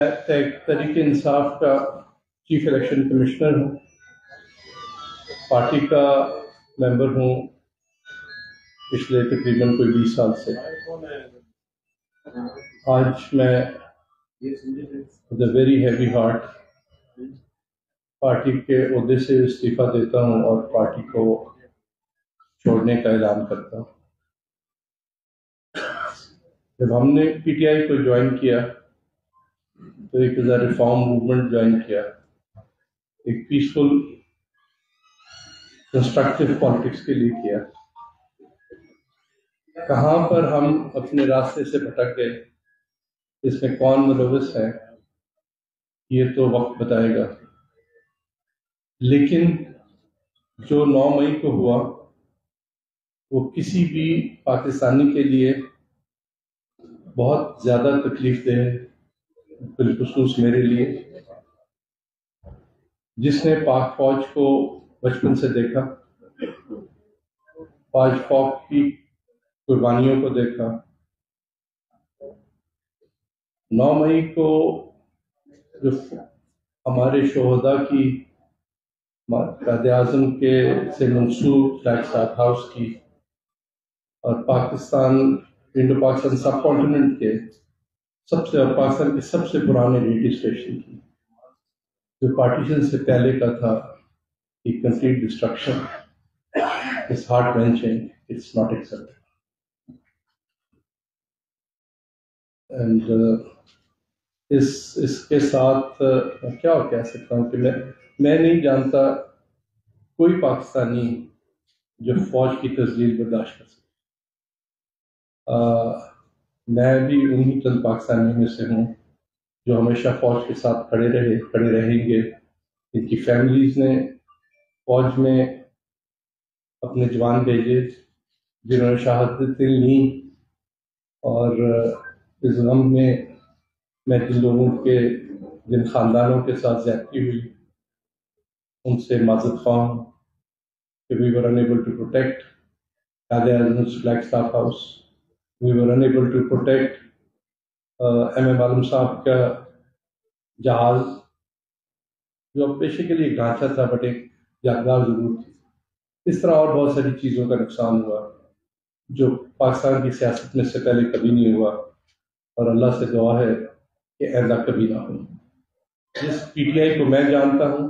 तहरीक इंसाफ का chief election commissioner हूँ, party का मेंबर हूँ पिछले तकरीबन कोई 20 साल से। आज मैं with very heavy heart party के ओहदे से इस्तीफा देता हूँ और पार्टी को छोड़ने का ऐलान करता हूँ। जब हमने पीटीआई को ज्वाइन किया तो एक रिफॉर्म मूवमेंट ज्वाइन किया, एक पीसफुल कंस्ट्रक्टिव पॉलिटिक्स के लिए किया। कहाँ पर हम अपने रास्ते से भटक गए, इसमें कौन मुलविस है, ये तो वक्त बताएगा। लेकिन जो 9 मई को हुआ वो किसी भी पाकिस्तानी के लिए बहुत ज़्यादा तकलीफ दे, बिलखुसूस मेरे लिए, जिसने पाक फौज को बचपन से देखा, पाक फौज की कुर्बानियों को देखा। 9 मई को जो हमारे शोहदा की कायद-ए-आज़म के से मंसूब फ्लैग स्टाफ हाउस की और पाकिस्तान इंडो पाकिस्तान सब कॉन्टिनेंट के पाकिस्तान के सबसे पुराने रेडियो स्टेशन की, जो पार्टीशन से पहले का था, एक complete destruction is heart wrenching, it's not accepted. And इसके साथ क्या कह सकता हूँ कि मैं नहीं जानता कोई पाकिस्तानी जो फौज की तजलील बर्दाश्त कर सकता। मैं भी उन्हीं चंद पाकिस्तानियों में से हूँ जो हमेशा फौज के साथ खड़े रहेंगे। इनकी फैमिलीज ने फौज में अपने जवान भेजे जिन्होंने शहादतें ली, और इस गम में मैं जिन खानदानों के साथ ज्यादती हुई उनसे माज़रत ख्वाह हूँ कि we were unable to protect Quaid e Azam flag staff house, we were unable to protect M Alam साहब का जहाज, जो बेसिकली एक ढांचा था बट एक यादगार जरूर थी। इस तरह और बहुत सारी चीज़ों का नुकसान हुआ जो पाकिस्तान की सियासत में से पहले कभी नहीं हुआ, और अल्लाह से दुआ है कि ऐसा कभी ना हो। जिस पीटीआई को मैं जानता हूँ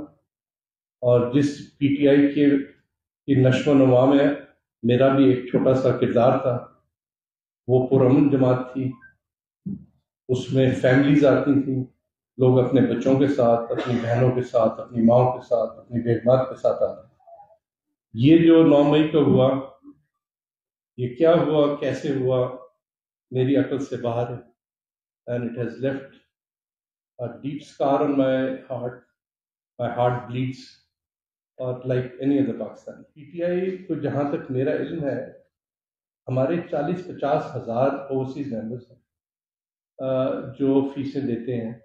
और जिस पीटीआई की नश्व नुमा में मेरा भी एक छोटा सा किरदार था, वो पुरअमन जमात थी। उसमें फैमिलीज आती थी, लोग अपने बच्चों के साथ, अपनी बहनों के साथ, अपनी माओ के साथ, अपनी बेगमात के साथ आते। ये जो 9 मई को हुआ, ये क्या हुआ, कैसे हुआ, मेरी अकल से बाहर है। And it has left a deep scar on my heart bleeds और like any other Pakistani. PTI को जहाँ तक मेरा इल्म है, हमारे 40-50 हज़ार ओवरसीज मेंबर्स हैं जो फीसें देते हैं।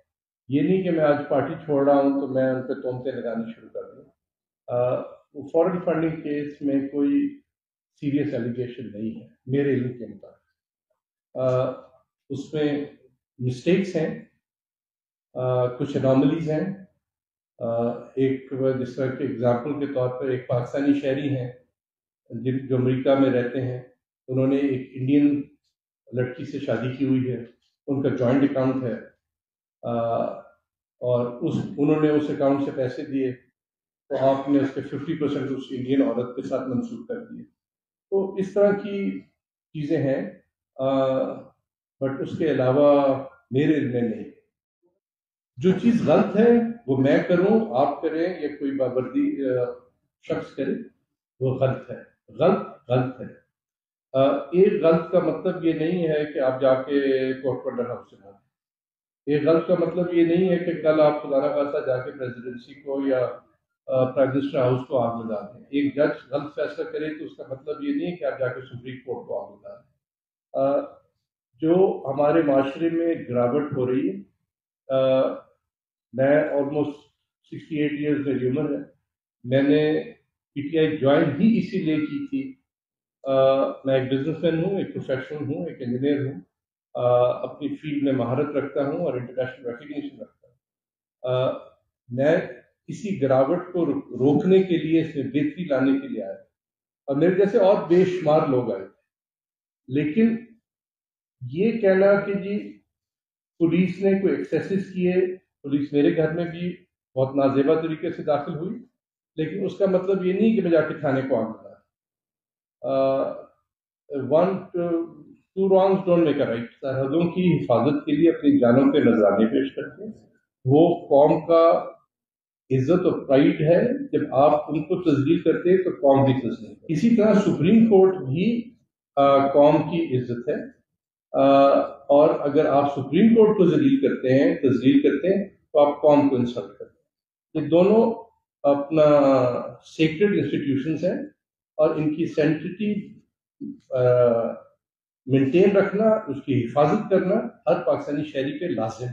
ये नहीं कि मैं आज पार्टी छोड़ रहा हूँ तो मैं उन पर तोहमतें लगानी शुरू कर दूँ। फॉरेन फंडिंग केस में कोई सीरियस एलिगेशन नहीं है मेरे इल्म के मुताबिक। उसमें मिस्टेक्स हैं, कुछ एनॉमलीज हैं। एक जिस तरह के एग्जाम्पल के तौर पर एक पाकिस्तानी शहरी हैं जो अमेरिका में रहते हैं, उन्होंने एक इंडियन लड़की से शादी की हुई है, उनका जॉइंट अकाउंट है, और उन्होंने उस अकाउंट से पैसे दिए तो आपने उसके 50% उस इंडियन औरत के साथ मंसूब कर दिए। तो इस तरह की चीज़ें हैं, बट उसके अलावा मेरे इल्म में नहीं। जो चीज़ गलत है वो मैं करूं, आप करें, या कोई बावर्दी शख्स करे, वो गलत है। गलत है। एक गलत का मतलब ये नहीं है कि आप जाके कोर्ट पर हाउस से मारें। एक गलत का मतलब ये नहीं है कि कल आप खुदा ना खास्ता जाके प्रेसिडेंसी को या प्राइम मिनिस्टर हाउस को आग लगा दें। एक जज गलत फैसला करे तो उसका मतलब ये नहीं है कि आप जाके सुप्रीम कोर्ट को आग लगा दें। जो हमारे माशरे में गिरावट हो रही है, मैं ऑलमोस्ट 68 ईयर्स मेरी उम्र है। मैंने पीटीआई ज्वाइन ही इसीलिए की थी। मैं एक बिजनेसमैन हूँ, एक प्रोफेशनल हूँ, एक इंजीनियर हूँ, اپنی فیلڈ میں مہارت رکھتا ہوں اور انٹرنیشنل ریکگنیشن رکھتا ہوں. میں کسی گراوٹ کو روکنے کے لیے، اس میں بہتری لانے کے لیے آیا، اور میرے جیسے اور بے شمار لوگ آئے. لیکن یہ کہنا کہ جی پولیس نے کوئی ایکسیسز کیے، پولیس میرے گھر میں بھی بہت نازیبا طریقے سے داخل ہوئی، لیکن اس کا مطلب یہ نہیں کہ میں جا کے تھانے کو آگ لگا. Two wrongs don't make a right. سرحدوں کی حفاظت کے لیے اپنی جانوں پہ نذرانے پیش کرتے ہیں. وہ قوم کا عزت اور پرائڈ ہے. جب آپ ان کو تسلیل کرتے ہیں تو قوم بھی تسلیم کرتی ہے. اسی طرح سپریم کورٹ بھی قوم کی عزت ہے، اور اگر آپ سپریم کورٹ کو ذلیل کرتے ہیں، تذلیل کرتے ہیں، تو آپ قوم کو انسلٹ کرتے ہیں. یہ دونوں اپنا سیکرڈ انسٹیٹیوشنز ہیں، اور ان کی سینٹریٹی مینٹین رکھنا، اس کی حفاظت کرنا ہر پاکستانی شہری پہ لازم ہے.